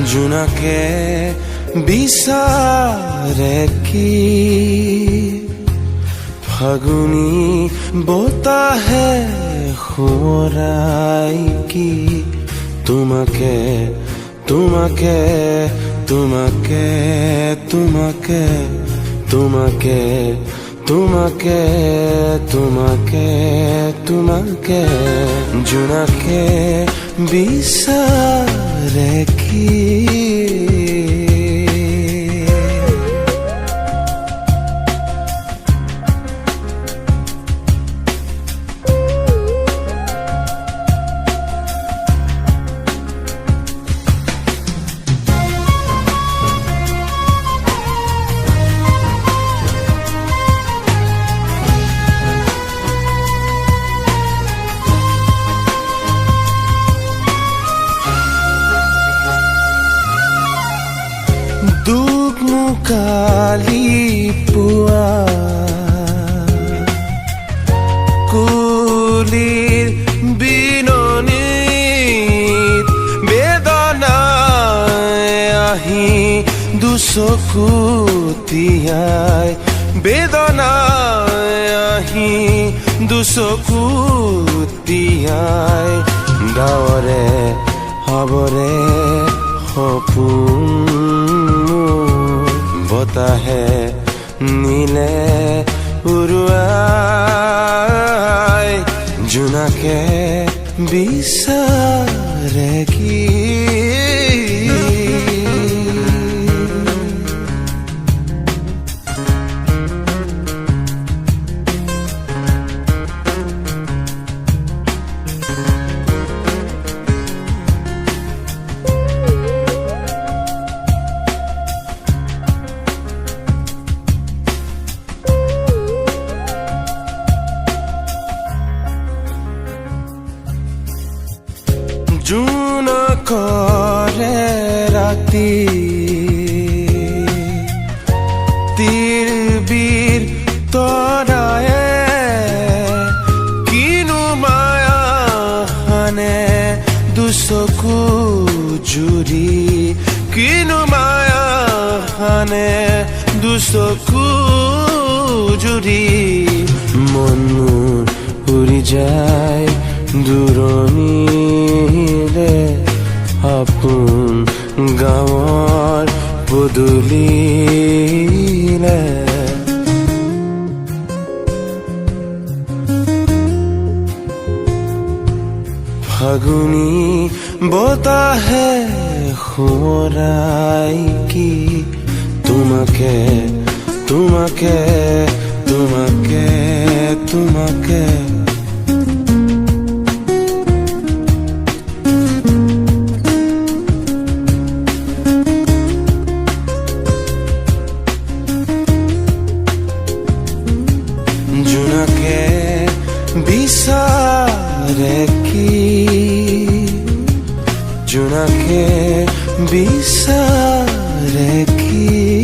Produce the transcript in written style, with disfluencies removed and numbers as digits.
জোনাকে বিচাৰে কি ফাগুনী বতাহে সোঁৱৰাই কি তোমাকে তোমাকে তোমাকে তোমাকে তোমাকে তোমাকে তোমাকে তোমাকে জোনাকে বিচাৰে কি কালি পুৱা কুলিৰ বিননিত বেদনাই আহি দুচকু তিয়াই বেদনাই আহি দুচকু তিয়াই ডাৱৰে হাবৰে সপোন বতাহে নীলে উৰুৱাই জোনাকে বিচাৰে কি জোনাকৰে ৰাতি তিৰবিৰ তৰায়ে কিনো মায়া হানে দুচকু জুৰি কিনো মায়া হানে দুচকু জুৰি মন উৰি যায় দূৰণিলে আপোন গাঁৱৰ পদূলিলে ফাগুনী বতাহে সোঁৱৰাই কি তোমাকে তোমাকে তোমাকে তোমাকে জোনাকে বিচাৰে কি জোনাকে বিচাৰে কি